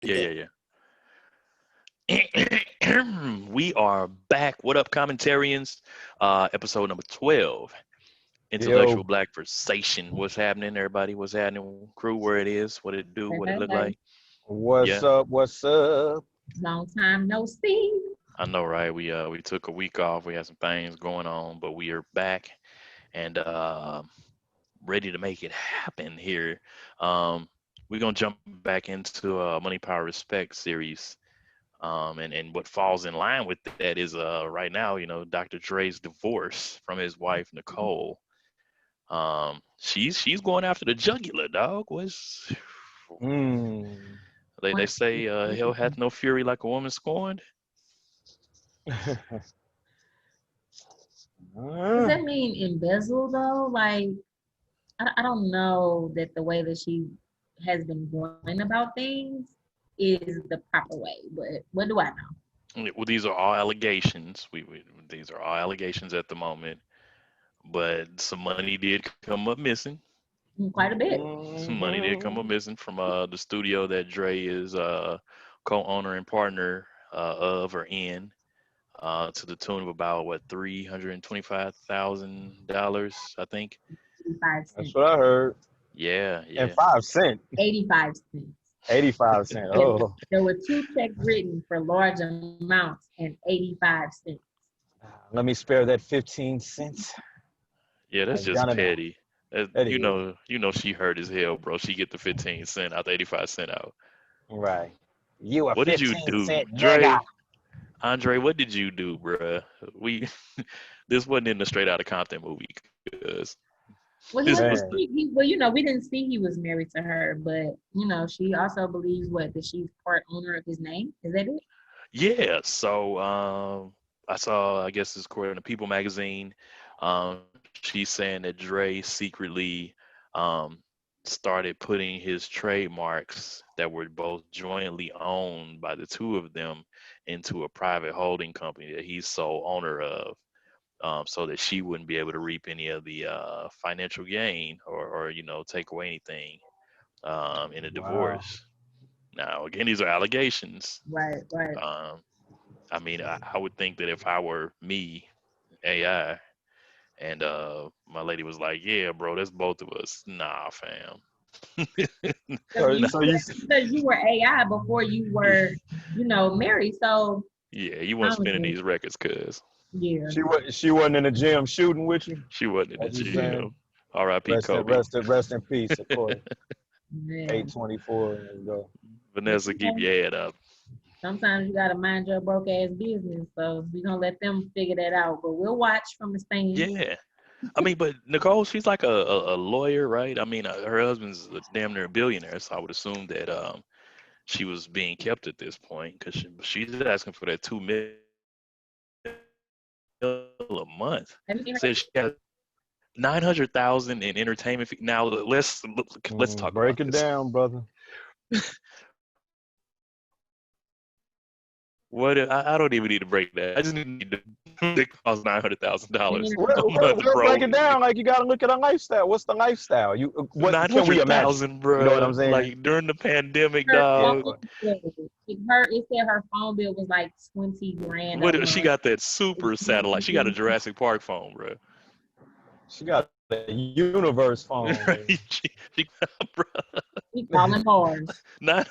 Yeah. We are back. What up, commentarians? Episode number 12. Intellectual Yo, Black Versation. What's happening, everybody? What's happening, crew? Where it is? What it do? Hey, What it hey, look hey. like? what's Yeah, up? What's up? Long time no see. I know, right? We took a week off. We had some things going on, but we are back and ready to make it happen here. Um, we're gonna jump back into Money Power Respect series. And what falls in line with that is right now, Dr. Dre's divorce from his wife Nicole. She's going after the jugular, dog. Was Mm. they What? say hell hath no fury like a woman scorned. Does Ah, that mean embezzle though? Like, I don't know that the way that she has been going about things is the proper way, but what do I know? Well, these are all allegations. These are all allegations at the moment, but some money did come up missing. Quite a bit. Some money did come up mhm. missing from the studio that Dre is co-owner and partner of or in. To the tune of about what $325,000, I think. 85 That's cents. what I heard. Yeah, And yeah. 5 cent, 85 cents. 85 cent. Yeah, Oh, there were two checks written for large amounts and 85 cents. let me spare that 15 cents. Yeah, that's That's just gone enough. petty. That You is know, she hurt as hell, bro. She get the 15 cent out the 85 cent out. right. You a What did you 15 do, cent nigga. Dre? Andre, what did you do, bruh? We this wasn't in the Straight Outta Compton movie, cuz this Well, was the Man, well, we didn't see he was married to her, but she also believes what that she's part owner of his name. Is that it? yeah. So I saw, I guess it's according to People magazine. She's saying that Dre secretly um started putting his trademarks that were both jointly owned by the two of them into a private holding company that he's sole owner of, so that she wouldn't be able to reap any of the financial gain or take away anything in a wow. divorce. Now, again, these are allegations. Right, right. Um, I mean, I would think that if I were me, AI, and my lady was like, "Yeah, bro, that's both of us." Nah, fam. Because So, Nah. so you, you were AI before you were, married. So Yeah, you weren't I don't spinning know. these records, cuz Yeah. she wasn't in the gym shooting with you. she wasn't in the What you gym. saying? R.I.P. Kobe. Rest in peace, of course. Yeah. 824. Let's go. But Vanessa, keep your head up. sometimes you gotta mind your broke ass business. So we're gonna let them figure that out. But we'll watch from the stands. Yeah. I mean, but Nicole, she's like a lawyer, right? I mean, her husband's a damn near a billionaire, so I would assume that she was being kept at this point because she's asking for that 2 mil a month. Says she has Let me hear 900,000 in entertainment fee. Now let's talk about Break this. it down, brother. What I don't even need to break that. I just need to it costs $900,000 a month, Well, break bro. it down. Like you got to look at a lifestyle. What's the lifestyle? What Nine can we hundred imagine? thousand, You know what I'm bro. saying? Like during the pandemic, her dog. phone bill. It said her phone bill was like 20 grand a What she month. got that super satellite. She got a Jurassic Park phone, bro. She got a universe phone, baby. She bro, We calling bars. not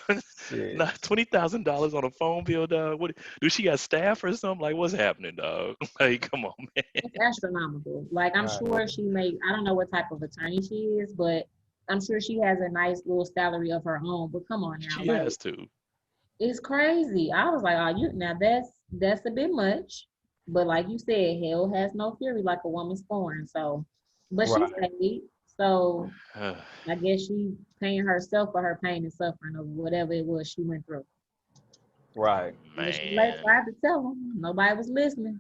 Shit. not $20,000 on a phone bill, dog. What do she got staff or something? Like what's happening, dog? Like come on, man. It's astronomical. Like I'm All sure she may. I don't know what type of attorney she is, but I'm sure she has a nice little salary of her own. But come on now, She like has to. it's crazy. I was like, oh, you now that's a bit much. But like you said, hell has no fury like a woman scorned. So, but right. she stayed. So I guess she paying herself for her pain and suffering of whatever it was she went through. Right. And she late Man. tried to tell them. Nobody was listening.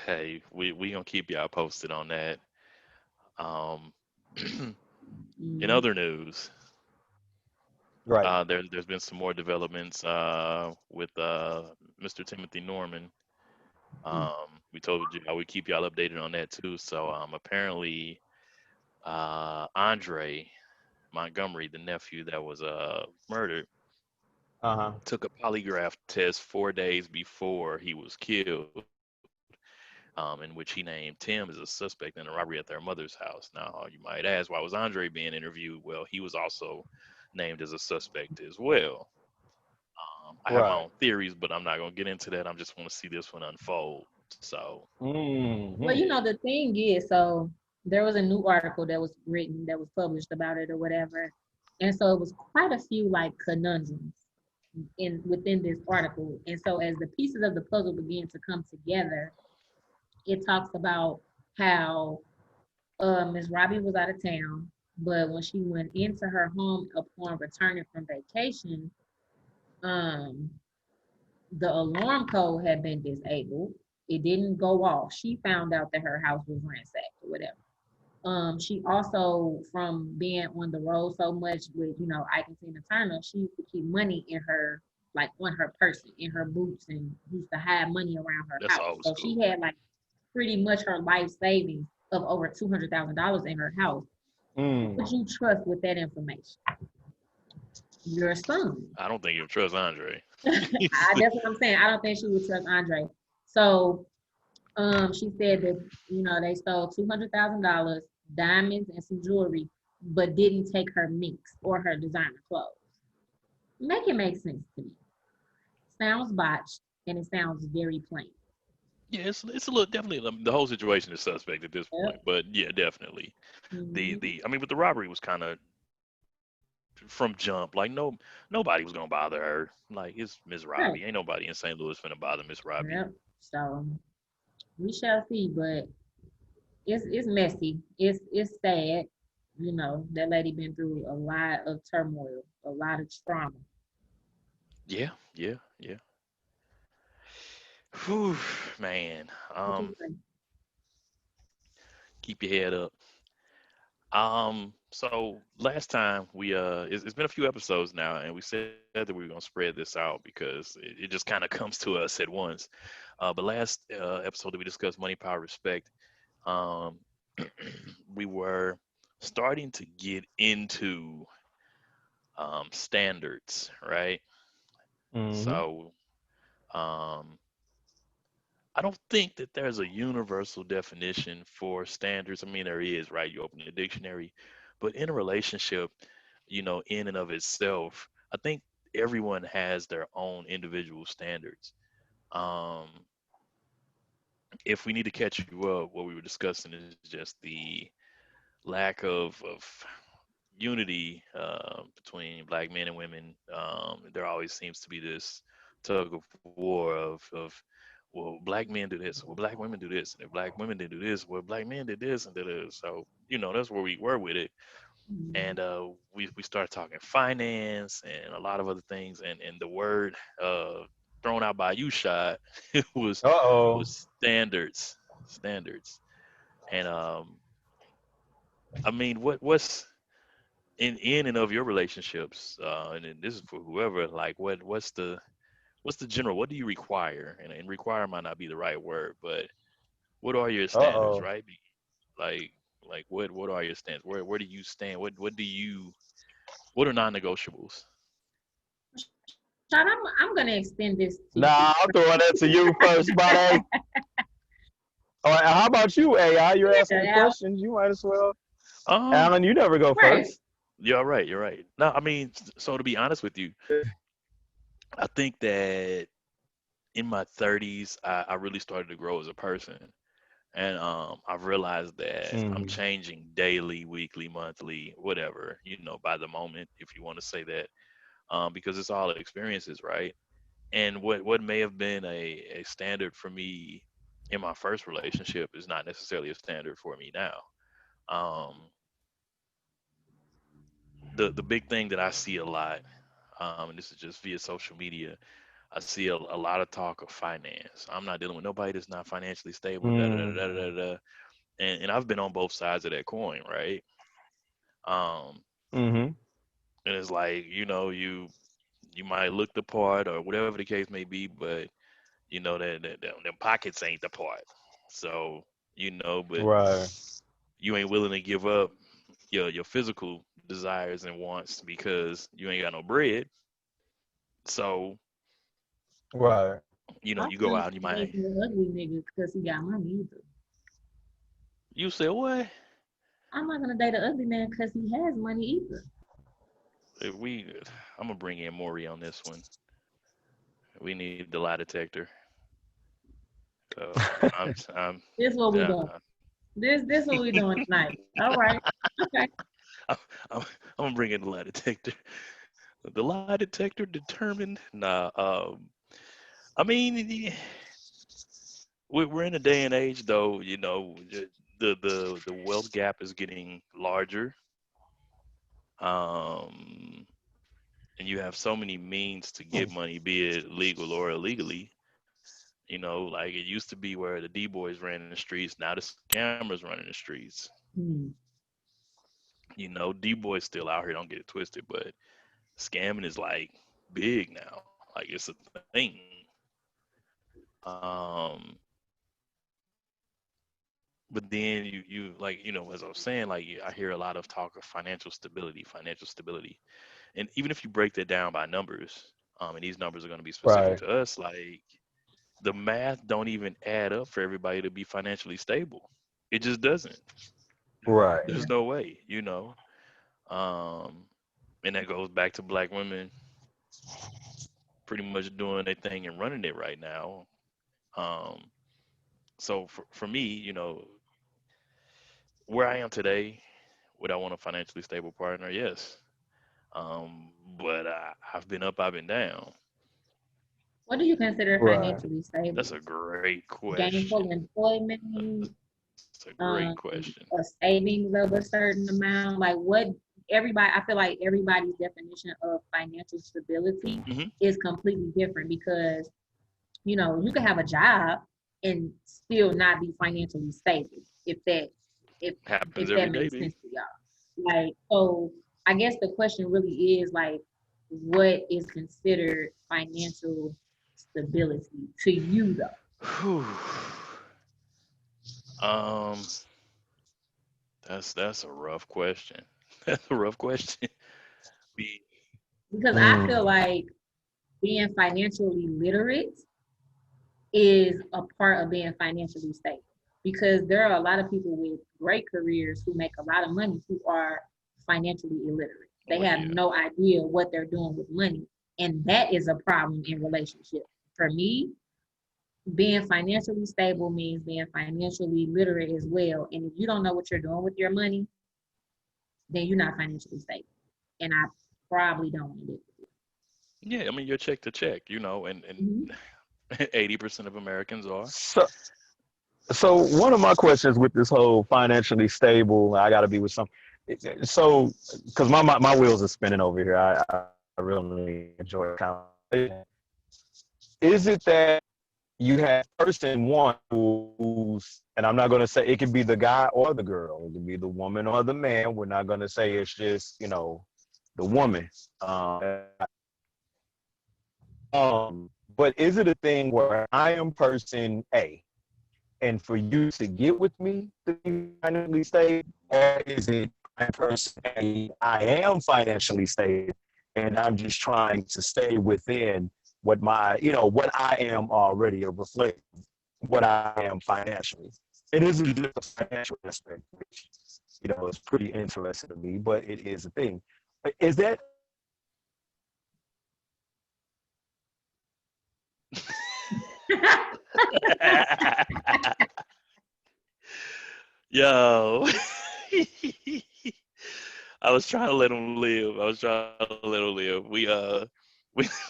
Hey, we gonna keep y'all posted on that. Um, in Mm, other news, Right. there's been some more developments with Mr. Timothy Norman. mm, We told you we keep y'all updated on that too. So apparently Andre Montgomery, the nephew that was murdered, Uh-huh. took a polygraph test 4 days before he was killed, in which he named Tim as a suspect in a robbery at their mother's house. Now, you might ask, why was Andre being interviewed? Well, he was also named as a suspect as well. I have my Right. own theories, but I'm not going to get into that. I just want to see this one unfold. So, Well, Mm-hmm. the thing is, so there was a new article that was written that was published about it or whatever. And so it was quite a few like conundrums in within this article. And so as the pieces of the puzzle begin to come together, it talks about how Miss Robbie was out of town, but when she went into her home upon returning from vacation, um, the alarm code had been disabled. It didn't go off. She found out that her house was ransacked or whatever. She also, from being on the road so much with, Ike and Tina Turner, she used to keep money in her, like on her person, in her boots, and used to hide money around her that's house. old So she school. had like pretty much her life savings of over $200,000 in her house. Who Mm. would you trust with that information? Your son. I don't think you trust Andre. That's what I'm saying. I don't think she would trust Andre. So she said that they stole $200,000, diamonds, and some jewelry, but didn't take her minks or her designer clothes. Make it make sense to me. Sounds botched and it sounds very plain. Yeah, it's a little definitely the whole situation is suspect at this point, Yep. but yeah, definitely Mhm. the I mean, but the robbery was kind of from jump. Like nobody was gonna bother her. Like it's Miss Right. Robbie. Ain't nobody in St. Louis finna bother Miss Robbie. Yep. So we shall see, but it's messy. It's sad. That lady been through a lot of turmoil, a lot of trauma. Yeah, yeah, yeah. Whew, man. What you think? Keep your head up. So last time it's been a few episodes now, and we said that we were gonna spread this out because it just kind of comes to us at once. But last episode that we discussed money, power, respect, um, we were starting to get into standards, right? Mm-hmm. So um, I don't think that there's a universal definition for standards. I mean, there is, right? You open the dictionary, but in a relationship, in and of itself, I think everyone has their own individual standards. Um, if we need to catch you up, what we were discussing is just the lack of unity between black men and women. There always seems to be this tug of war of well, black men do this, well, black women do this, and if black women didn't do this, well, black men did this and did this. So that's where we were with it, and Mhm. we started talking finance and a lot of other things, and the word thrown out by you, shot, it Uh-oh. was standards, and I mean, what's in and of your relationships, and then this is for whoever. Like, what's the general? What do you require? And require might not be the right word, but what are your standards, Uh-oh. right? Like like what are your standards? Where do you stand? What are non-negotiables? Sean, I'm gonna extend this to you. Nah, I'm throwing that to you first, buddy. All right, how about you, AI? You're asking the Yeah, questions. You might as well. Um, Alan, you never go right. first. you're right. You're right. No, I mean, so to be honest with you, I think that in my 30s, I really started to grow as a person. And I've realized that I'm Mm-hmm. changing daily, weekly, monthly, whatever, by the moment, if you want to say that, because it's all experiences, right? And what may have been a standard for me in my first relationship is not necessarily a standard for me now. Um, the big thing that I see a lot, and this is just via social media, I see a lot of talk of finance. I'm not dealing with nobody that's not financially stable, da da da da da Mm-hmm. da. And I've been on both sides of that coin, right? Um, Mm-hmm. and it's like, you might look the part or whatever the case may be, but that them pockets ain't the part. So, but Right. you ain't willing to give up your physical desires and wants because you ain't got no bread. So, Right. you know, I'm you go not out, you gonna might. date no ugly nigga because he got money either. You say what? I'm not gonna date an ugly man because he has money either. If we, I'm gonna bring in Maury on this one. We need the lie detector. So I'm, This what we uh, doing. This what we doing tonight. All right. Okay. I'm, I'm, I'm gonna bring in the lie detector. The lie detector determined. Nah. I mean, we're in a day and age, though. You know, the wealth gap is getting larger. Um, and you have so many means to get money, be it legal or illegally. You know, like it used to be where the D boys ran in the streets. Now the scammers running the streets. Hmm. You know, D boys still out here. Don't get it twisted, but scamming is like big now. Like it's a thing. Um, but then you like as I was saying, like I hear a lot of talk of financial stability, and even if you break that down by numbers, and these numbers are going to be specific Right. to us, like the math don't even add up for everybody to be financially stable. It just doesn't. Right. There's no way, you know. Um, and that goes back to black women pretty much doing their thing and running it right now. Um, so for me, where I am today, would I want a financially stable partner? Yes. But I've been up, I've been down. What do you consider Right. financially That's stable? a great Gainful question. employment, That's a great um, question. a savings of a certain amount. Like what everybody, I feel like everybody's definition of financial stability Hmm. is completely different because you can have a job and still not be financially stable if Happens if every that day, makes B. sense to y'all. Like so I guess the question really is like what is considered financial stability to you though? Whew. Um, that's a rough question. That's a rough question. B. Because I Mm. feel like being financially literate is a part of being financially stable because there are a lot of people with great careers who make a lot of money who are financially illiterate. They Well, have yeah. no idea what they're doing with money. And that is a problem in relationships. For me, being financially stable means being financially literate as well. And if you don't know what you're doing with your money, then you're not financially stable. And I probably don't want to do Yeah, I mean, you're check to check, it. and 80% of Americans are. So, so one of my questions with this whole financially stable, I got to be with some. So, because my wheels are spinning over here, I really enjoy the conversation. Is it that you have person one who's, and I'm not going to say it could be the guy or the girl, it could be the woman or the man. We're not going to say it's just the woman. But is it a thing where I am person A, and for you to get with me to be financially stable, or is it I'm person A, I am financially stable, and I'm just trying to stay within what I am already, or reflect what I am financially. It isn't just a financial aspect, which is pretty interesting to me, but it is a thing. Is that Yo. I was trying to let him live. I was trying to let him live.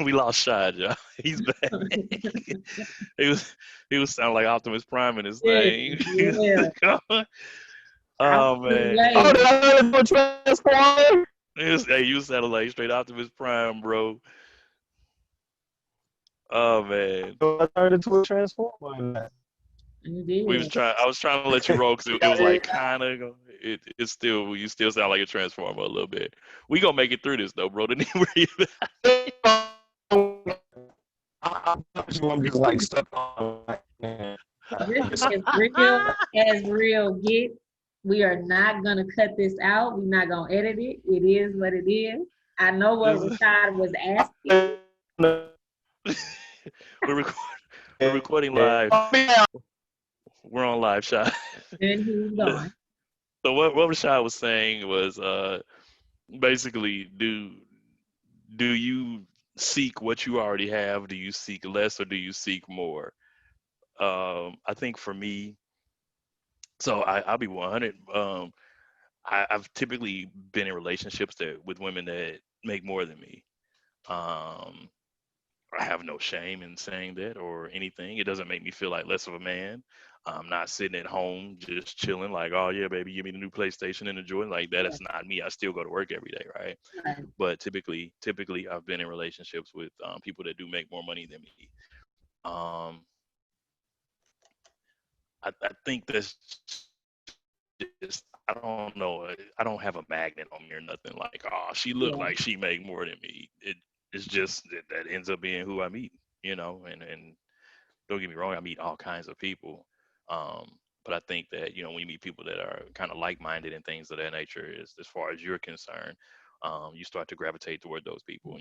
We lost Shad, y'all. He's back. he was he was sounding like Optimus Prime in his Yeah, thing. yeah. I was Oh too man. oh, late. did I turn into a transformer? Hey, you sounded like straight Optimus Prime, bro. Oh man. I turned into a transformer. You We was did. trying. I was trying to let you roll because it was Yeah, like kind of. It's still. You still sound like a transformer a little bit. We gonna make it through this though, bro. Don't even worry about yeah. I'm just like stuck on. This is as real get. We are not gonna cut this out. We're not gonna edit it. It is what it is. I know what This is Rashad was asking. recording live. We're on live, shot. And he was gone. So what Rashad was saying was basically do you seek what you already have? Do you seek less or do you seek more? I think for me, so I'll be 100. I've typically been in relationships that with women that make more than me. Um, I have no shame in saying that or anything. It doesn't make me feel like less of a man. I'm not sitting at home just chilling like, oh yeah, baby, give me the new PlayStation and enjoy it. Like that Yeah. is not me. I still go to work every day, right? Right. But typically, I've been in relationships with people that do make more money than me. Um, I think that's just I don't know. I don't have a magnet on me or nothing like, oh, she looked Yeah. like she make more than me. It's just that ends up being who I meet, and don't get me wrong, I meet all kinds of people. But I think that, when you meet people that are kind of like-minded and things of that nature, is as far as you're concerned, you start to gravitate toward those people.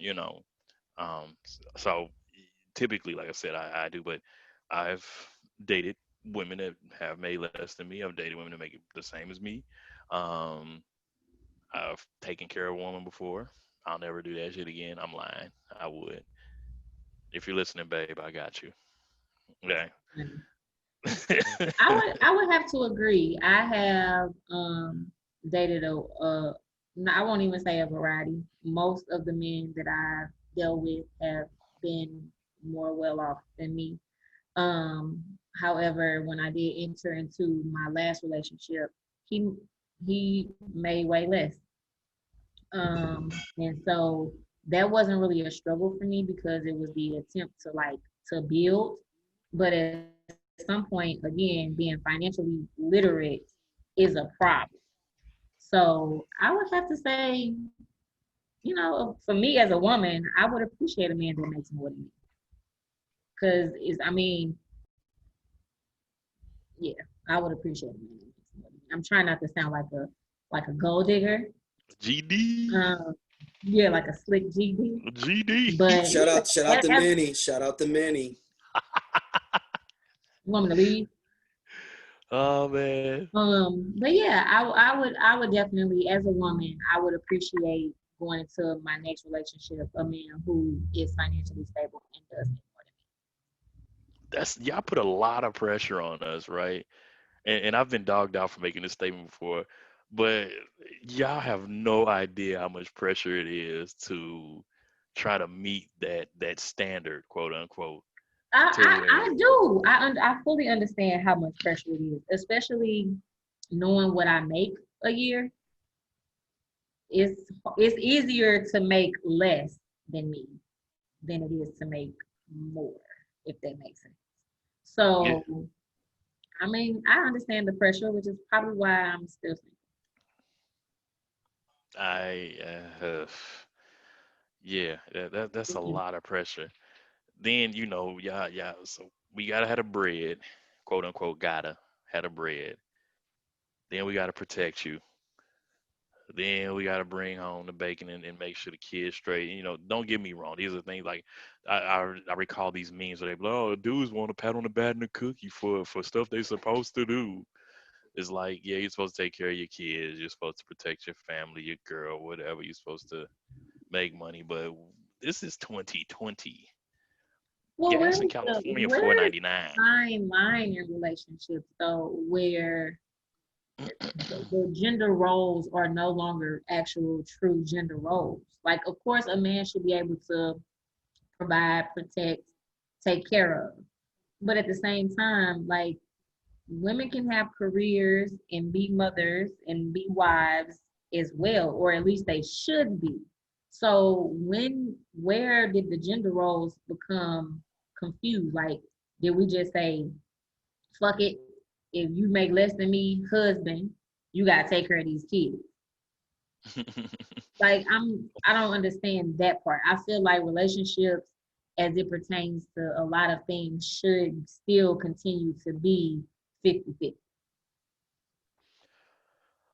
So typically, like I said, I do, but I've dated women that have made less than me. I've dated women that make it the same as me. Um, I've taken care of a woman before. I'll never do that shit again. I'm lying. I would. If you're listening, babe, I got you. Okay. I would have to agree. I have dated I won't even say a variety. Most of the men that I've dealt with have been more well off than me. Um, However, when I did enter into my last relationship, he he made way less. And so that wasn't really a struggle for me because it was the attempt to build. But at some point, again, being financially literate is a problem. So I would have to say, for me as a woman, I would appreciate a man that makes more than me. Cause yeah, I would appreciate a man that makes more than me. I'm trying not to sound like a gold digger. GD. Um, yeah, like a slick GD. GD. But yeah, Shout out to Manny. Shout out to Manny. you want me to leave? Oh man. But yeah, I would definitely, as a woman, I would appreciate going into my next relationship a man who is financially stable and does make more That's y'all put a lot of pressure on us, right? And I've been dogged out for making this statement before, but y'all have no idea how much pressure it is to try to meet that standard, quote unquote, to I where do. I fully understand how much pressure it is, especially knowing what I make a year. It's easier to make less than me than it is to make more, if that makes sense. yeah, So, I understand the pressure, which is probably why I'm still single. I yeah, that's a lot of pressure. Then yeah, so we gotta have the bread, quote unquote, gotta have the bread. Then we gotta protect you. Then we got to bring home the bacon and make sure the kids straight. Don't get me wrong. These are things like I recall these memes where they be like, oh, dudes want a pat on the back and a cookie for stuff they supposed to do. It's like, yeah, you're supposed to take care of your kids. You're supposed to protect your family, your girl, whatever. You're supposed to make money. But this is 2020. Well, Gas in California, where is 4.99. the fine line in relationships though, where the gender roles are no longer actual true gender roles? Like, of course, a man should be able to provide, protect, take care of, but at the same time, like, women can have careers and be mothers and be wives as well, or at least they should be. So where did the gender roles become confused? Like, did we just say, fuck it, if you make less than me, husband, you gotta take care of these kids? Like, I don't understand that part. I feel like relationships as it pertains to a lot of things should still continue to be 50-50.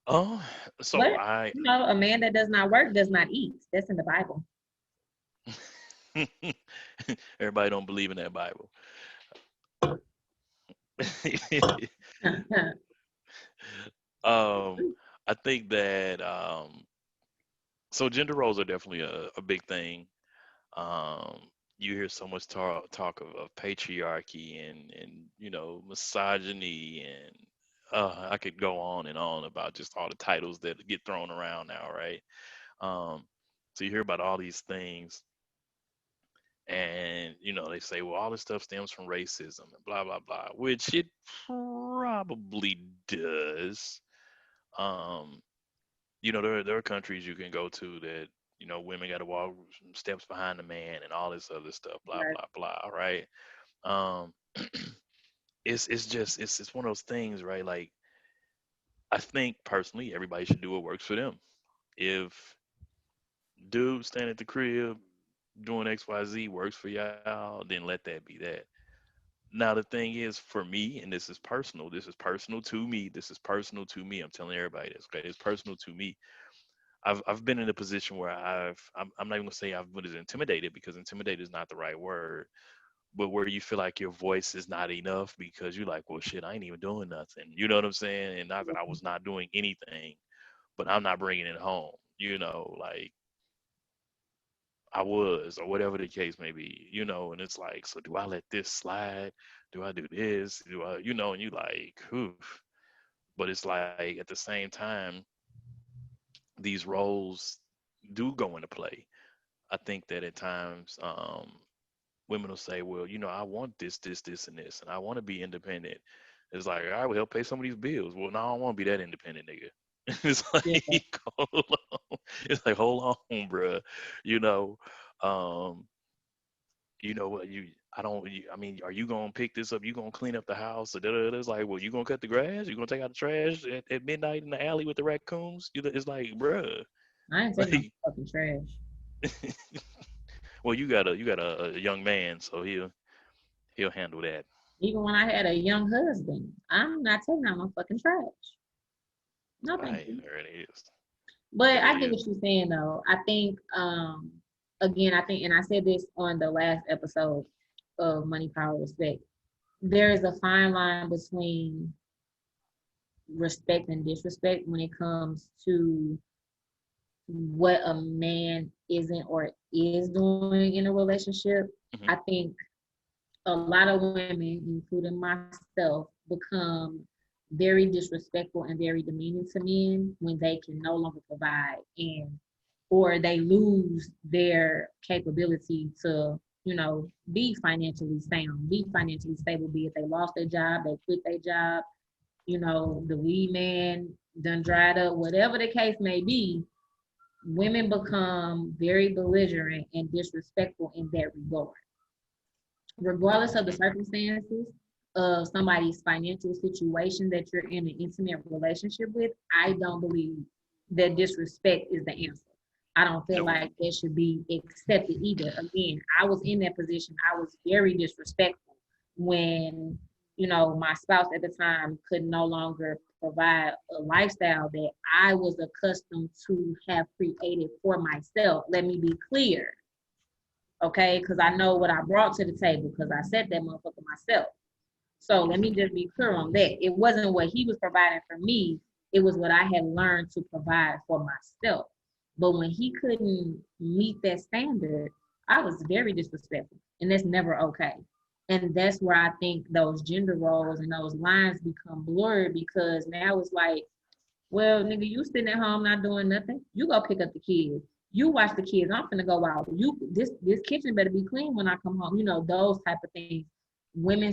Oh, so But a man that does not work does not eat. That's in the Bible. everybody don't believe in that Bible. um, I think that so gender roles are definitely a big thing. Um, you hear so much talk of patriarchy and misogyny and I could go on and on about just all the titles that get thrown around now, right? Um, so you hear about all these things, and they say, well, all this stuff stems from racism and blah blah blah, which it probably does. Um, there are countries you can go to that women got to walk some steps behind the man and all this other stuff, blah Right. blah blah, right? Um, it's just it's one of those things, right? Like I think personally, everybody should do what works for them. If dude stand at the crib doing XYZ works for y'all, then let that be that. Now the thing is, for me, and this is personal. This is personal to me. This is personal to me. I'm telling everybody this. Okay, it's personal to me. I've been in a position where I'm not even gonna say I've been intimidated because intimidated is not the right word, but where you feel like your voice is not enough because you're like, well, shit, I ain't even doing nothing. You know what I'm saying? And not that I was not doing anything, but I'm not bringing it home. Like I was, or whatever the case may be. And it's like, so do I let this slide? Do I do this? Do I, and you like, oof. But it's like at the same time, these roles do go into play. I think that at times, women will say, well, I want this, this, this, and this, and I want to be independent. It's like, all right, well, help pay some of these bills. Well, no, I don't want to be that independent nigga. It's Yeah, like, hold on. It's like, hold on, bruh. You know, um, what I don't. I mean, are you gonna pick this up? You gonna clean up the house? Or da-da-da. It's like, well, you gonna cut the grass? You gonna take out the trash at midnight in the alley with the raccoons? It's like, bruh, I ain't taking no like, fucking trash. well, you got a young man, so he'll handle that. Even when I had a young husband, I'm not taking out no fucking trash. No, thank Right, you. there it is. But There I it get is. what you're saying though. I think again, I think, and I said this on the last episode of Money, Power, Respect. There is a fine line between respect and disrespect when it comes to what a man isn't or is doing in a relationship. I Hmm. think a lot of women, including myself, become very disrespectful and very demeaning to men when they can no longer provide and or they lose their capability to, be financially sound, be financially stable, be it they lost their job, they quit their job, the weed man done dried up, whatever the case may be, women become very belligerent and disrespectful in that regard regardless of the Hmm. circumstances of somebody's financial situation that you're in an intimate relationship with, I don't believe that disrespect is the answer. I don't feel Nope. like that should be accepted either. Again, I was in that position. I was very disrespectful when, my spouse at the time could no longer provide a lifestyle that I was accustomed to have created for myself. Let me be clear, okay? Because I know what I brought to the table because I said that motherfucker myself. So let me Hmm. just be clear on that. It wasn't what he was providing for me, it was what I had learned to provide for myself. But when he couldn't meet that standard, I was very disrespectful, and that's never okay. And that's where I think those gender roles and those lines become blurred because now it's like, well, nigga, you sitting at home not doing nothing. You go pick up the kids. You watch the kids. I'm finna go out. This kitchen better be clean when I come home. Those type of things. Women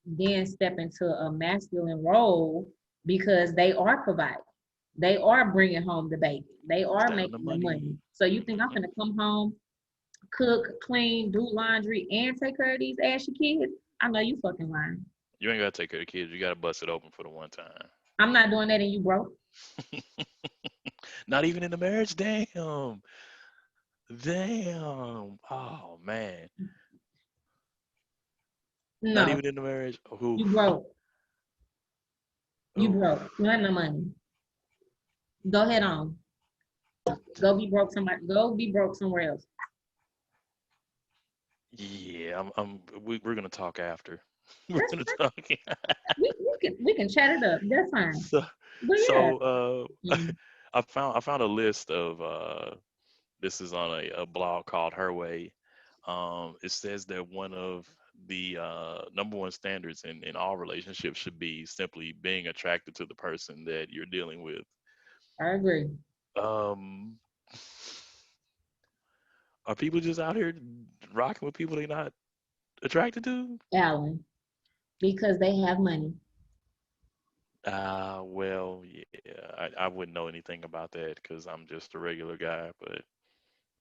then step into a masculine role because they are providing. They are bringing home the baby. They are Stand on the making the money. money. So you think I'm Hmm. finna come home, cook, clean, do laundry, and take care of these ashy kids? I know you fucking lying. You ain't gotta take care of the kids. You gotta bust it open for the one time. I'm not doing that, and you broke. Not even in the marriage. Damn. Damn. Oh man. Not No, even in the marriage. you Oof. broke. You Oof. broke. You have no money. Go ahead on. Go be broke somebody. Go be broke somewhere else. Yeah. We're gonna talk after. We're That's gonna fine. talk. We can chat it up. That's fine. So, But yeah. Mm. I found a list of this is on a blog called Her Way. It says that one of the number one standards in all relationships should be simply being attracted to the person that you're dealing with. I agree. Um, are people just out here rocking with people they're not attracted to? Alan, because they have money. Well, yeah, I wouldn't know anything about that because I'm just a regular guy. But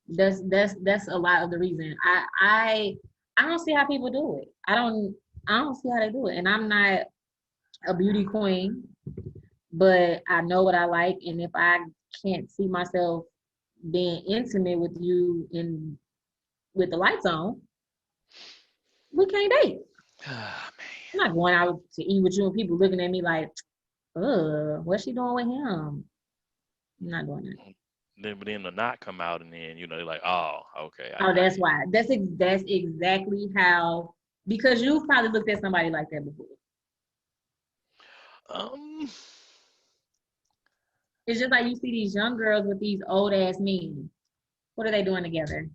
That's a lot of the reason. I don't see how people do it. I don't see how they do it. And I'm not a beauty queen, but I know what I like. And if I can't see myself being intimate with you in with the lights on, we can't date. ah, I'm not going out to eat with you and people looking at me like, what's she doing with him? I'm not doing that. man. But then the knot come out, and then they're like, oh, okay, Oh, I that's get why. That's exactly how. Because you've probably looked at somebody like that before. it. It's just like you see these young girls with these old ass men. What are they doing together?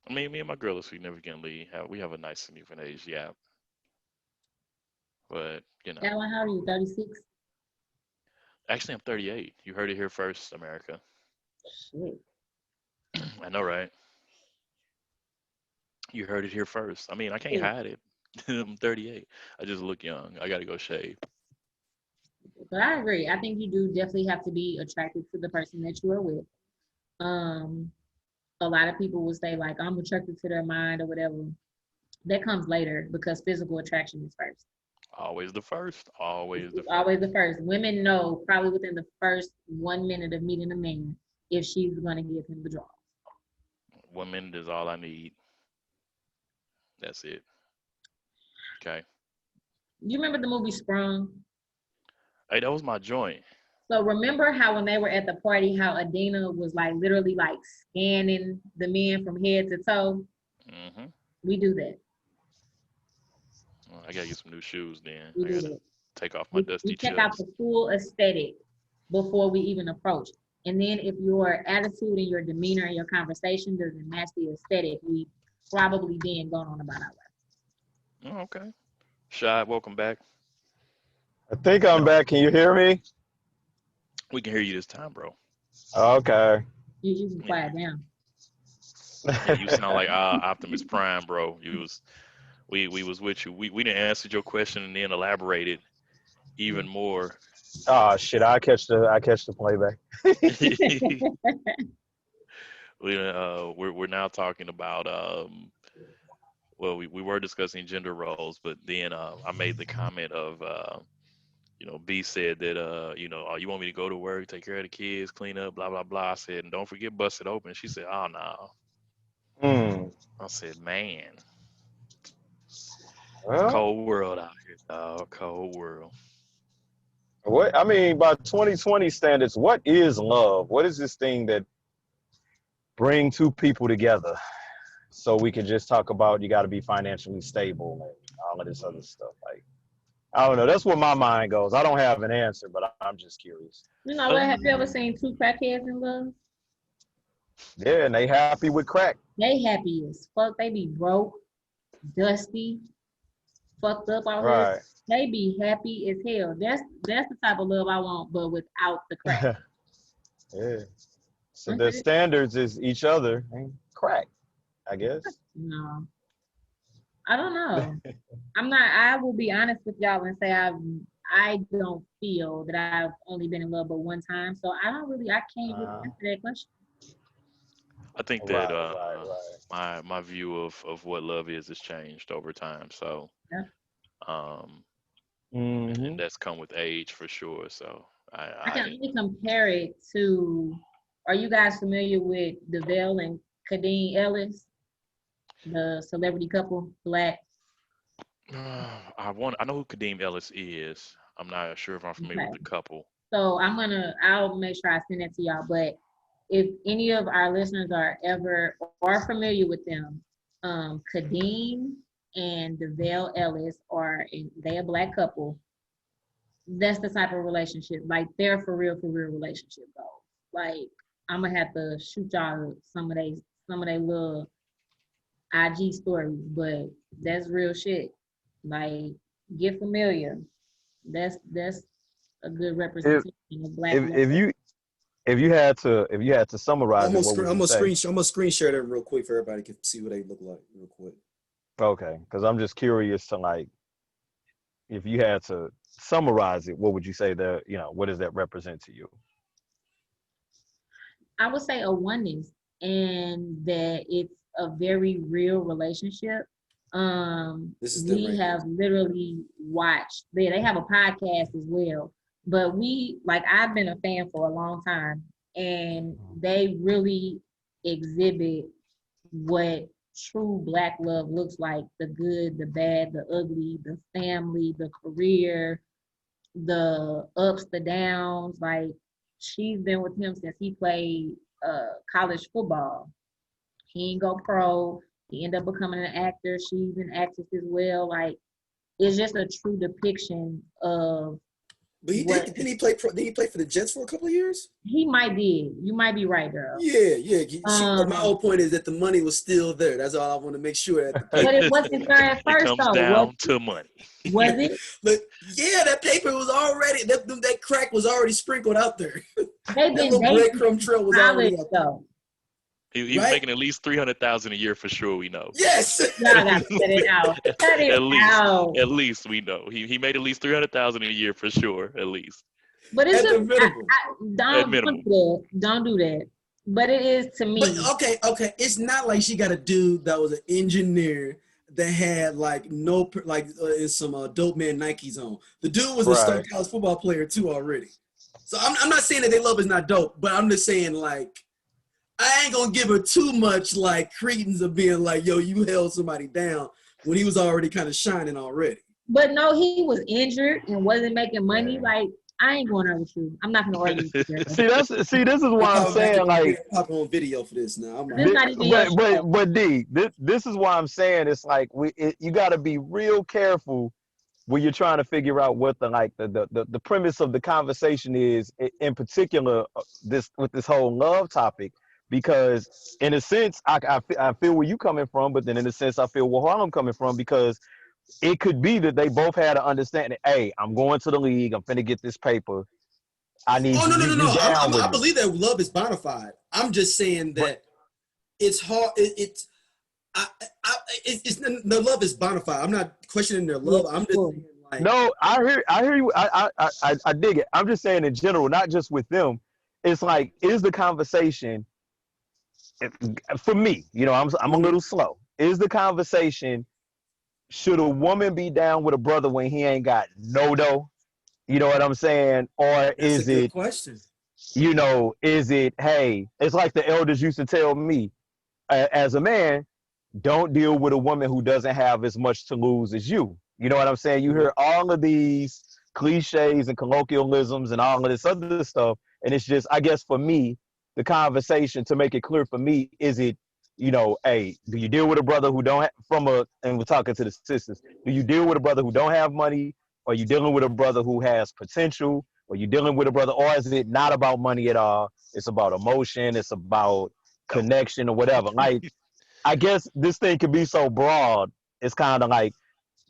I mean, me and my girl are significantly we have a nice significant age, yeah. But Alan, how are you? 36? actually, I'm 38. You heard it here first, America. Shit. I know, right? You heard it here first. I mean, I can't Shit. hide it. I'm 38. I just look young. I gotta go shave. But I agree. I think you do definitely have to be attracted to the person that you are with. Um, a lot of people will say like I'm attracted to their mind or whatever. That comes later because physical attraction is first. Always the first. Always the It's first. always the first. Women know probably within the first 1 minute of meeting a man if she's gonna give him the draw. 1 minute is all I need. That's it. Okay. You remember the movie Sprung? Hey, that was my joint. So remember how when they were at the party, how Adina was like literally like scanning the men from head to toe? Hmm. We do that. Well, I gotta get some new shoes then. We I do gotta that. take off my We dusty check out chucks. the full aesthetic before we even approach. And then if your attitude and your demeanor and your conversation doesn't match the aesthetic, we probably then going on about our life. Oh, okay. Shy, welcome back. I think I'm No, back. Can you hear me? we can hear you this time, bro. Okay. You can Yeah, quiet down. yeah. You sound like Optimus Prime, bro. We was with you. We didn't answer your question and then elaborated even more. Oh shit! I catch the playback. We're now talking about well, we were discussing gender roles, but then I made the comment of B said that oh, you want me to go to work, take care of the kids, clean up, blah blah blah. I said, and don't forget bust it open. She said, oh no. Hmm. I said, man, Well, cold world out here, dog. Cold world. what I mean by 2020 standards, what is love? What is this thing that bring two people together? So we can just talk about you got to be financially stable and all of this other stuff. Like I don't know. That's where my mind goes. I don't have an answer, but I'm just curious. You know what? Have you ever Um, seen two crackheads in love? Yeah, and they happy with crack. They happy as fuck. They be broke, dusty, fucked up out here. Right. They be happy as hell. That's the type of love I want, but without the crack. Yeah. So That's their it. standards is each other and crack, I guess. No, I don't know. I'm not. I will be honest with y'all and say I don't feel that I've only been in love but one time, so I don't really. I can't really Uh, answer that question. I think that right. my view of what love is has changed over time. So Yeah. um, and Mm-hmm. that's come with age for sure. So I can I only compare it to. Are you guys familiar with DeVale and Kadeen Ellis, the celebrity couple, black? I know who Kadeem Ellis is. I'm not sure if I'm familiar with Okay. the couple. So I'll make sure I send it to y'all. But if any of our listeners are ever or familiar with them, Kadeem and DeVale Ellis they a Black couple, that's the type of relationship. Like they're for real relationship goals. Like I'm gonna have to shoot y'all some of they little IG stories, but that's real shit. Like get familiar. That's a good If representation of Black if love. if you if you had to summarize it, what would you say? I'm gonna screen share that real quick for everybody can see what they look like real quick. Okay, because I'm just curious to like, if you had to summarize it, what would you say that, what does that represent to you? I would say a oneness, and that it's a very real relationship. This is them We right have literally watched. They have a podcast as well, but I've been a fan for a long time, and they really exhibit what true Black love looks like: the good, the bad, the ugly, the family, the career, the ups, the downs. Like she's been with him since he played college football. He didn't go pro. He ended up becoming an actor. She's an actress as well. Like it's just a true depiction of But didn't he play for the Jets for a couple of years? He might did. You might be right, girl. Yeah. But my whole point is that the money was still there. That's all I want to make sure. But it wasn't there at first, it comes though. down to money. Was it? But yeah, that paper was already that crack was already sprinkled out there. They've been little breadcrumb trail was already out there. though. He was making at least $300,000 a year for sure. We know. Yes. Y'all got to cut it out. Cut it out. At least we know he made at least $300,000 a year for sure. At least. But it's at just the minimum. Don't do that. But it is to me. But okay. It's not like she got a dude that was an engineer that had some dope man Nikes on. The dude was a star college football player too already. So I'm not saying that their love is not dope, but I'm just saying like I ain't gonna give her too much like credence of being like, yo, you held somebody down when he was already kind of shining already. But no, he was injured and wasn't making money. Like I ain't going over with you. I'm not gonna argue with you. See, this is why I'm saying like pop on video for this now. But D, this is why I'm saying it's like you got to be real careful when you're trying to figure out what the premise of the conversation is, in particular with this whole love topic. Because in a sense, I feel where you coming from, but then in a sense, I feel where Harlem coming from, because it could be that they both had an understanding. Hey, I'm going to the league. I'm finna get this paper. I need. Oh no! I believe that love is bona fide. I'm just saying that it's hard. It's the love is bona fide. I'm not questioning their love. I'm just saying like. No, I hear you. I dig it. I'm just saying in general, not just with them. It's like, is the conversation. For me, I'm a little slow. Is the conversation, should a woman be down with a brother when he ain't got no dough? You know what I'm saying? Or is it question? Is it, hey, it's like the elders used to tell me as a man, don't deal with a woman who doesn't have as much to lose as you. You know what I'm saying? You hear all of these cliches and colloquialisms and all of this other stuff. And it's just, I guess for me, the conversation, to make it clear for me, is it, hey, do you deal with a brother who don't and we're talking to the sisters, do you deal with a brother who don't have money? Or are you dealing with a brother who has potential? Or you dealing with a brother, or is it not about money at all? It's about emotion, it's about connection or whatever. Like, I guess this thing could be so broad. It's kind of like,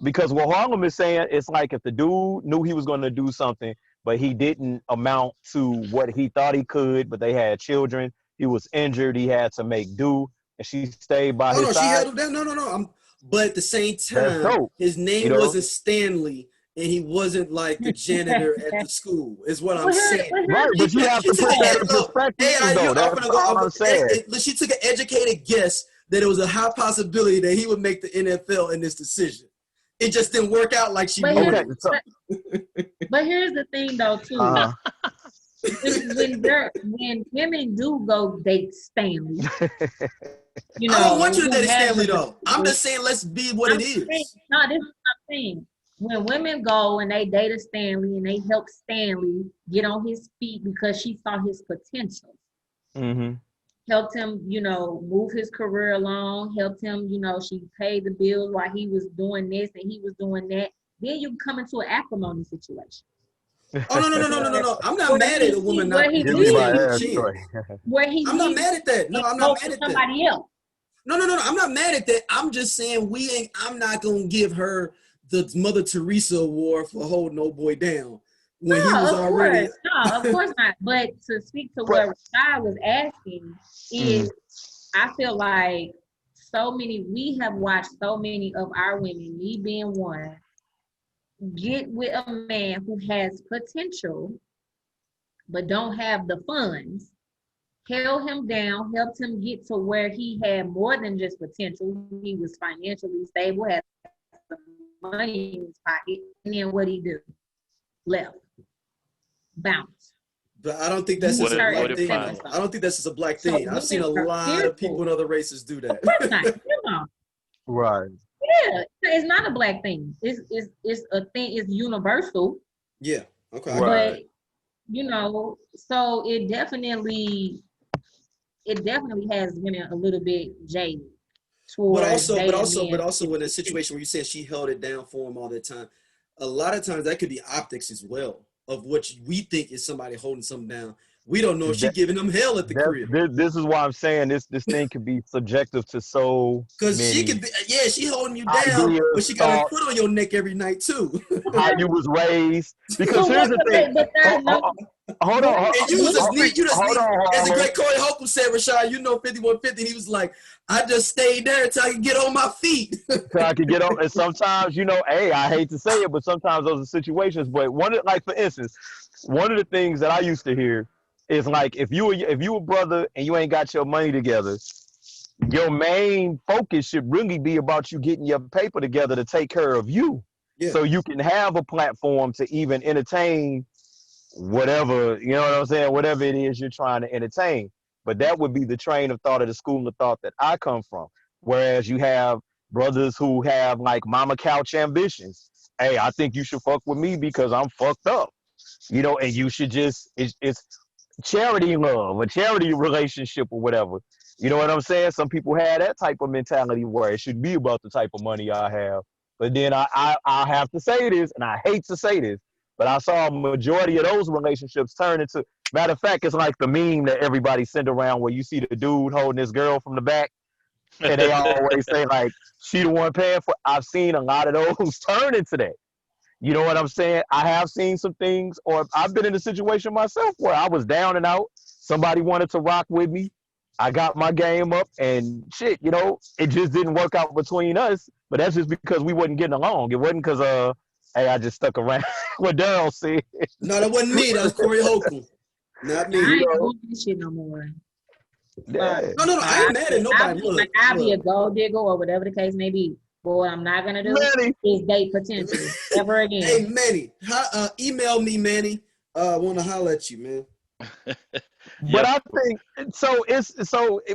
because what Harlem is saying, it's like if the dude knew he was going to do something, but he didn't amount to what he thought he could, but they had children, he was injured, he had to make do, and she stayed by his side. She held him down. No. But at the same time, his name wasn't Stanley, and he wasn't like the janitor at the school, is what I'm saying. Right, but you have to put that in perspective, though. That's all I'm saying. She took an educated guess that it was a high possibility that he would make the NFL in this decision. It just didn't work out like she wanted. But here's the thing, though, too. When women do go date Stanley, I don't want you to date Stanley, though. I'm just saying, let's be what it is. No, this is what I'm saying. When women go and they date a Stanley and they help Stanley get on his feet because she saw his potential. Mm-hmm. helped him, move his career along, helped him, she paid the bills while he was doing this and he was doing that. Then you come into an acrimony situation. Oh no! I'm not mad at a woman where not he Give me my giving leaves, a ashtray. chance. where he I'm not leaves mad at that. No, and I'm not goes mad to at that. somebody else. No. I'm not mad at that. I'm just saying I'm not gonna give her the Mother Teresa award for holding old boy down when he was No, already. of course not. But to speak to But what Rashad was asking is, I feel like we have watched so many of our women, me being one, get with a man who has potential but don't have the funds, held him down, helped him get to where he had more than just potential. He was financially stable, had some money in his pocket, and then what he do? Left. Bounce. But I don't think that's just a What black if thing, I? though. I don't think that's just a black So thing. I've seen a women are lot of people fearful. in other races do that. Of course not. right. Yeah, it's not a black thing. It's a thing. It's universal. Yeah. Okay, I get Right. But so it definitely has been a little bit jaded But towards also, but dating also, men. but also, in a situation where you said she held it down for him all the time, a lot of times that could be optics as well of what we think is somebody holding something down. We don't know if she That, giving them hell at the crib. this is why I'm saying this thing could be subjective to so Cause she many could be, yeah, she holding you down, but ideas, she got her thoughts, foot on your neck every night too. how you was raised. Because But here's what? the thing. But Ho- that ho- no. Hold on. Women, And you women, you just Hold need, on, as the Harlem. great Corey Holcomb said, Rashad, 5150, he was like, I just stayed there until I could get on my feet. So I could get on. And sometimes, hey, I hate to say it, but sometimes those are situations. But like for instance, one of the things that I used to hear is like if you a brother and you ain't got your money together, your main focus should really be about you getting your paper together to take care of you, Yeah. so you can have a platform to even entertain whatever, you know what I'm saying, whatever it is you're trying to entertain. But that would be the train of thought, of the school of thought that I come from. Whereas you have brothers who have like mama couch ambitions. Hey, I think you should fuck with me because I'm fucked up, and you should just, it's charity love, a charity relationship or whatever. You know what I'm saying? Some people have that type of mentality where it should be about the type of money I have. But then I have to say this, and I hate to say this, but I saw a majority of those relationships turn into, matter of fact, it's like the meme that everybody send around where you see the dude holding this girl from the back, and they always say like, she the one paying for. I've seen a lot of those turn into that. You know what I'm saying? I have seen some things, or I've been in a situation myself where I was down and out. Somebody wanted to rock with me. I got my game up, and shit, it just didn't work out between us. But that's just because we wasn't getting along. It wasn't because hey, I just stuck around. What Daryl said. No, that wasn't me. That was Corey Holcomb. Not I me. ain't doing this shit no more. Yeah. No. I ain't mad at nobody. I'll be a Look. gold digger or whatever the case may be. But what I'm not gonna do Manny. is date potential ever again. Hey, Manny, email me, Manny. I want to holler at you, man. But Yep. I think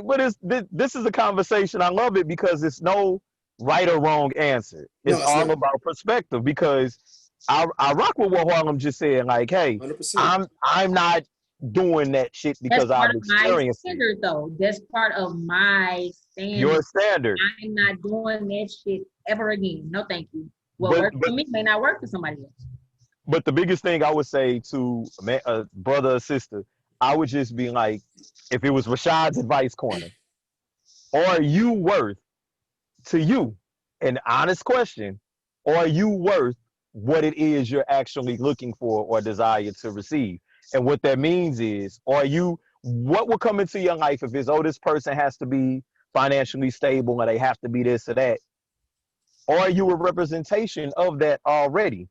what is this? This is a conversation. I love it because it's no right or wrong answer. No, It's it's all not. about perspective. Because I rock with what Harlem just said. Like, hey, 100%. I'm not doing that shit That's because part I've of my experienced it. standard, though. That's part of my Your standard. standard. I'm not doing that shit ever again. No, thank you. What But works for me may not work for somebody else. but the biggest thing I would say to a brother or sister, I would just be like, if it was Rashad's advice corner, are you worth, to you, an honest question, are you worth what it is you're actually looking for or desire to receive? And what that means is, what will come into your life if it's, oh, this person has to be financially stable or they have to be this or that? Are you a representation of that already?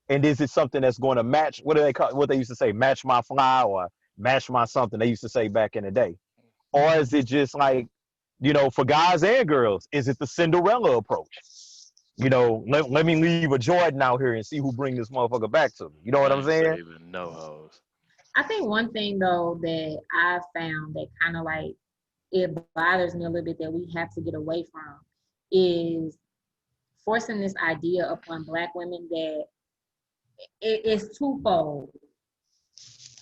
And is it something that's going to match, what do they call, what they used to say, match my fly or match my something, they used to say back in the day? Or is it just like, for guys and girls, is it the Cinderella approach? Let me leave a Jordan out here and see who bring this motherfucker back to me. You know what I I'm ain't saying? saving no hoes. I think one thing though that I found that kind of like it bothers me a little bit that we have to get away from is forcing this idea upon Black women that it's twofold.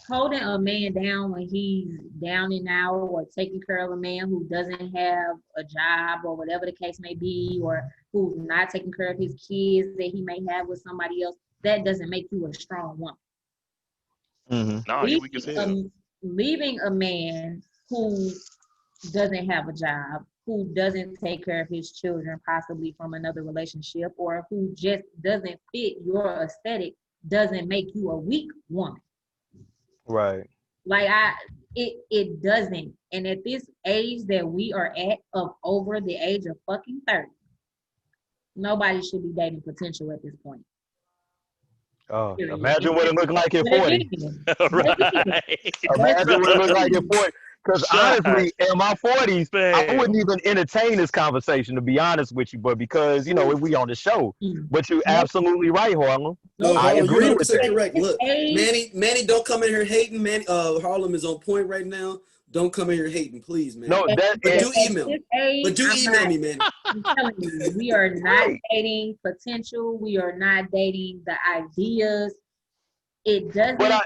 holding a man down when he's down and out, or taking care of a man who doesn't have a job or whatever the case may be, or who's not taking care of his kids that he may have with somebody else, that doesn't make you a strong woman. Mm-hmm. Nah, you weak as hell. Leaving a man who doesn't have a job, who doesn't take care of his children, possibly from another relationship, or who just doesn't fit your aesthetic, doesn't make you a weak woman. Right. Like it doesn't. And at this age that we are at, of over the age of fucking 30, nobody should be dating potential at this point. Oh, Period. imagine what it looked like at 40. Right. Imagine what it looked like at 40. Because honestly, Josh, in my 40s, I man. wouldn't even entertain this conversation, to be honest with you, but because, you know, we on the show. But you're absolutely right, Harlem. No, I Harlem, you're agree with 100% that. correct. Look, Manny, don't come in here hating. Manny, Harlem is on point right now. Don't come in here hating, please, man. No, that But is do email me. But do email me, man. I'm telling you, we are not Right. dating potential. We are not dating the ideas. It doesn't. But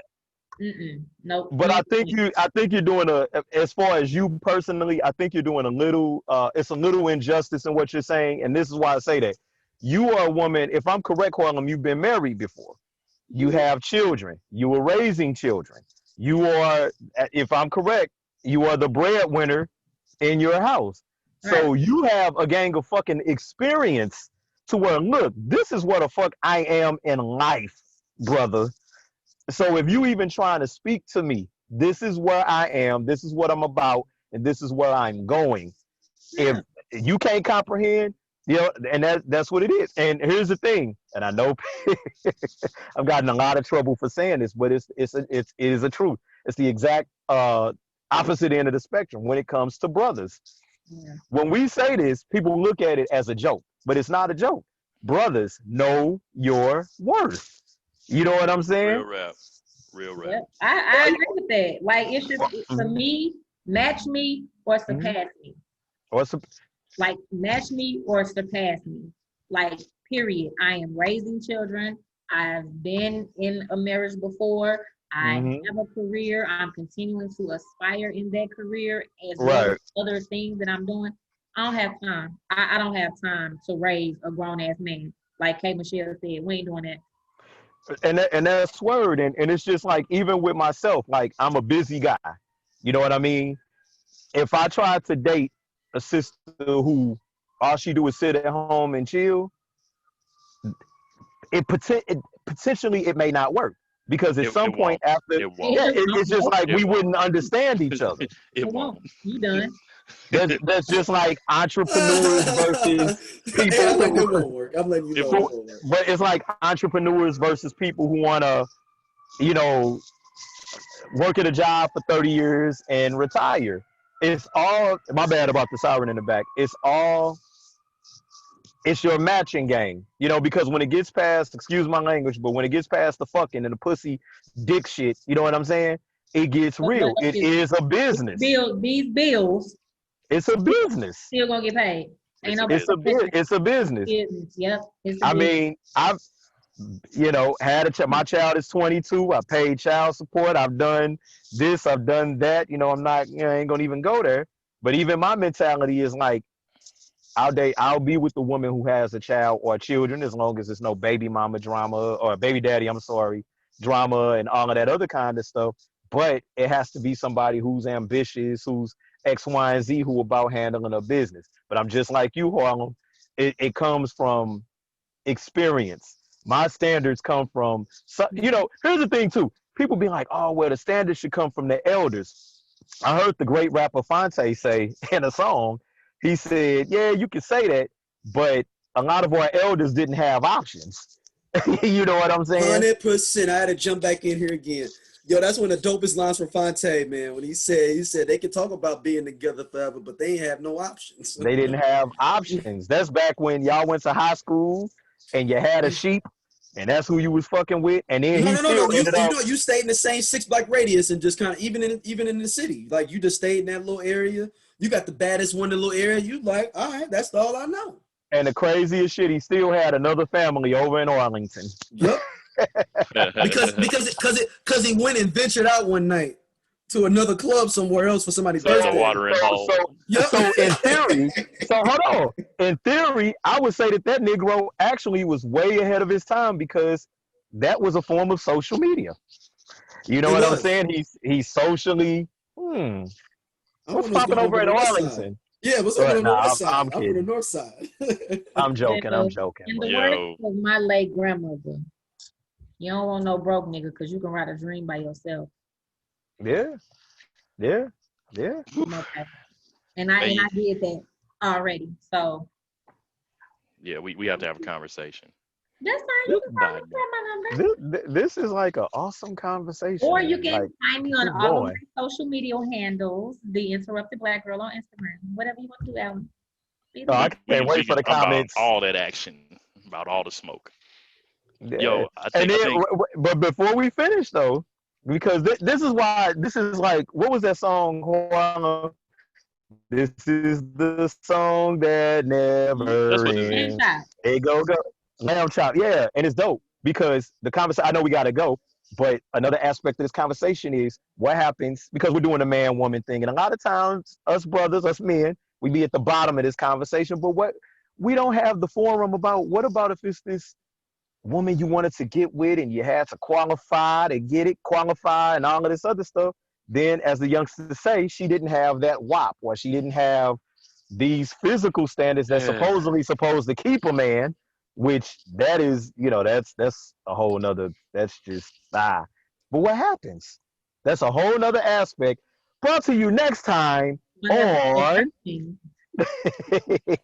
Nope. But I think you're doing as far as you personally, I think you're doing a little, it's a little injustice in what you're saying. And this is why I say that. You are a woman, if I'm correct, Harlem, you've been married before. You have children. You were raising children. You are, if I'm correct, you are the breadwinner in your house. So Right. you have a gang of fucking experience to where, look, this is what the fuck I am in life, brother. So if you even trying to speak to me, this is where I am, this is what I'm about, and this is where I'm going. Yeah. If you can't comprehend, you know, and that's what it is. And here's the thing, and I know I've gotten a lot of trouble for saying this, but it is a truth. It's the exact opposite end of the spectrum when it comes to brothers. Yeah. When we say this, people look at it as a joke, but it's not a joke. Brothers, know your worth. You know what I'm saying? Real rap. Yep. I agree with that. Like, it should, for me, match me or surpass me. Like, match me or surpass me. Like, period. I am raising children. I've been in a marriage before. I have a career. I'm continuing to aspire in that career, as well as other things that I'm doing. I don't have time. I don't have time to raise a grown ass man. Like K. Michelle said, we ain't doing that. And that's word. And it's just like, even with myself, like, I'm a busy guy. You know what I mean? If I try to date a sister who all she do is sit at home and chill, potentially it may not work. Because at some point after, it's just like we wouldn't understand each other. It won't. You done. That's just like entrepreneurs versus people. Hey, I'm letting you know work. I'm letting you know. But it's like entrepreneurs versus people who want to, you know, work at a job for 30 years and retire. It's all, my bad about the siren in the back. It's your matching game, you know, because when it gets past, excuse my language, but when it gets past the fucking and the pussy dick shit, you know what I'm saying? It gets real. It is a business. These bills. It's a business. Still gonna get paid. It's a business. Yep. I mean, I've, you know, my child is 22. I paid child support. I've done this. I've done that. You know, I ain't gonna even go there. But even my mentality is like, I'll be with the woman who has a child or children, as long as there's no baby mama drama or baby daddy, I'm sorry, drama and all of that other kind of stuff. But it has to be somebody who's ambitious, who's X, Y, and Z, who about handling a business. But I'm just like you, Harlem. It comes from experience. My standards come from, you know, here's the thing too. People be like, oh, well, the standards should come from the elders. I heard the great rapper Fonte say in a song, he said, yeah, you can say that, but a lot of our elders didn't have options. You know what I'm saying? 100%. I had to jump back in here again. Yo, that's one of the dopest lines from Fonte, man. When he said they can talk about being together forever, but they ain't have no options. They didn't have options. That's back when y'all went to high school and you had a sheep, and that's who you was fucking with. And then no. You stayed in the same 6 block radius and just kind of even in the city, like you just stayed in that little area. You got the baddest one in the little area. You like, all right, that's all I know. And the craziest shit, he still had another family over in Arlington. Yep. because he went and ventured out one night to another club somewhere else for somebody's So it's a birthday. watering hole. Yep. So in theory, hold on. In theory, I would say that Negro actually was way ahead of his time because that was a form of social media. You know It what I'm was. saying? He's socially. I What's wonder what's popping going on over on at the west side. Arlington? Yeah, what's going on the Nah, west side? I'm I'm on the kidding. north side. I'm joking. I'm joking. In But the words Yo, of my late grandmother, you don't want no broke nigga because you can write a dream by yourself. yeah, yeah, yeah. Okay. And I hey, did that already. So yeah, we have to have a conversation. that's fine. You This, can call me Bye. from my number. this is like an awesome conversation, Or you man. can Like, find me on keep all of going. my social media handles, The Interrupted Black Girl on Instagram. Whatever you want to do, Alan. Either Oh, I one. can't We wait for can the talk about comments. all that action, about all the smoke. Yeah. Yo, I And think I then, think but before we finish though, because this is why this is like, what was that song? Juana? This is the song that that's never what this And ends. is. shot. Hey, go, lamb chop. Yeah, and it's dope because the conversation. I know we gotta go, but another aspect of this conversation is what happens because we're doing the man woman thing, and a lot of times us brothers, us men, we be at the bottom of this conversation. But what we don't have the forum about. What about if it's this woman you wanted to get with and you had to qualify to get it, qualify and all of this other stuff? Then, as the youngsters say, she didn't have that WAP or she didn't have these physical standards that's supposedly supposed to keep a man, which that is, that's a whole nother, that's just, But what happens? That's a whole nother aspect. Brought to you next time Whenever the on. person-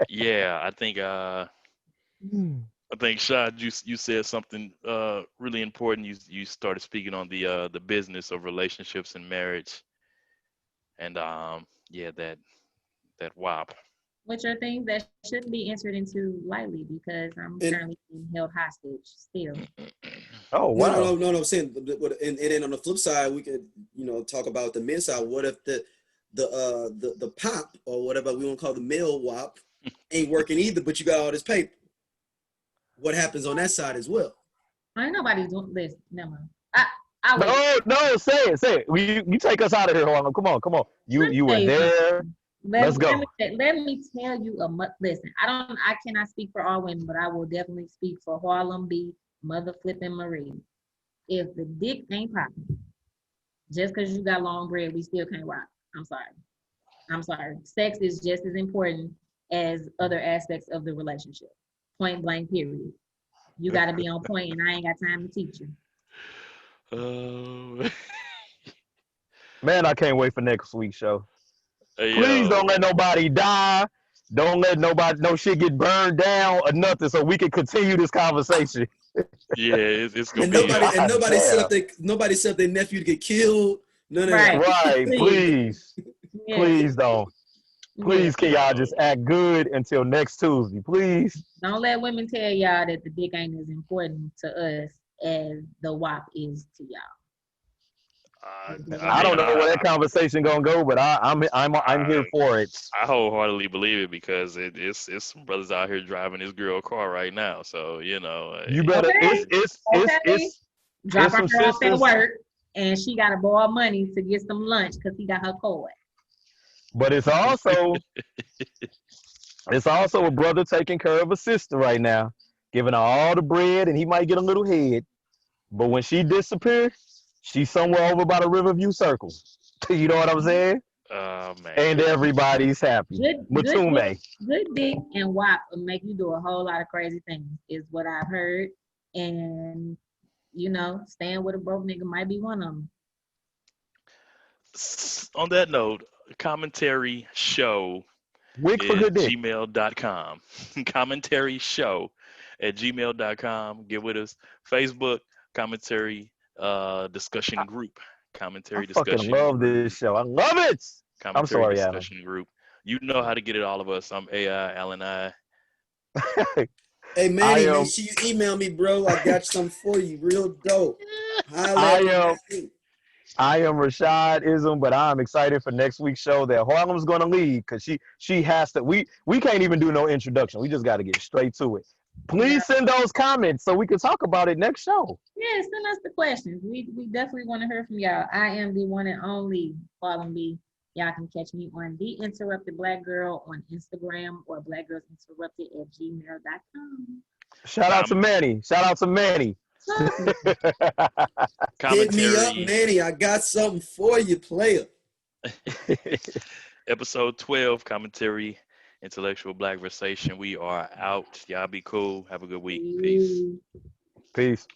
Yeah, I think Shad, you said something really important. You started speaking on the business of relationships and marriage, and yeah, that WAP. which are things that shouldn't be entered into lightly because I'm And currently being held hostage still. Oh, no, no, wow. no, no, no. I'm saying, and then on the flip side, we could, talk about the men's side. What if the pop or whatever we want to call the male WAP ain't working either, but you got all this paper? What happens on that side as well? Ain't nobody doing this. Never mind. I was. No, say it, say it. You take us out of here, Juan. Come on. Let me You tell were you there. something. Let's go. Let me tell you listen. I cannot speak for all women, but I will definitely speak for Harlem B, Mother Flippin' Marie. If the dick ain't popping, just because you got long bread, we still can't rock. I'm sorry. I'm sorry. Sex is just as important as other aspects of the relationship. Point blank, period. You got to be on point, and I ain't got time to teach you. Uh, Man, I can't wait for next week's show. Please don't yo, let nobody die. Don't let no shit get burned down or nothing so we can continue this conversation. yeah, it's gonna And be nobody and God damn. nobody set up their nephew to get killed. None of that. Right. Right, Please. please. Yes. Please don't. Yes. Please, can y'all just act good until next Tuesday, please? Don't let women tell y'all that the dick ain't as important to us as the WAP is to y'all. I I mean don't know where that conversation gonna go, but I'm here I for it. I wholeheartely believe it because it's some brothers out here driving this girl car right now. So You better. Okay. Okay. Drop It's her some off at sisters, work, and she got to borrow money to get some lunch because he got her card. but it's also a brother taking care of a sister right now, giving her all the bread, and he might get a little head. But when she disappears, she's somewhere over by the Riverview Circle. You know what I'm saying? oh And man, everybody's happy. Good dick, Matume. good dick and WAP will make you do a whole lot of crazy things, is what I've heard. And staying with a broke nigga might be one of them. on that note, commentary show Wick for is good dick. gmail.com. Commentary show at gmail.com. Get with us. Facebook commentary discussion group. I Commentary fucking discussion love group. this show. I love it. I'm Commentary sorry, Adam. discussion group. You know how to get it, all of us. I'm AI, Alan I. Hey I Manny, make am. sure you email me, bro. I got something for you, real dope. Holla I at me, am. Manny. I am Rashad Ism, but I'm excited for next week's show that Harlem's gonna lead because she has to. We can't even do no introduction. We just got to get straight to it. Please send those comments so we can talk about it next show. Yeah, send us the questions. We definitely want to hear from y'all. I am the one and only. Follow me. Y'all can catch me on The Interrupted Black Girl on Instagram or blackgirlsinterrupted@gmail.com. Shout out to Manny. Shout out to Manny. Hit me up, Commentary. Manny. I got something for you, player. Episode 12, commentary, intellectual black versation. We are out. Y'all be cool. Have a good week. Peace. Peace.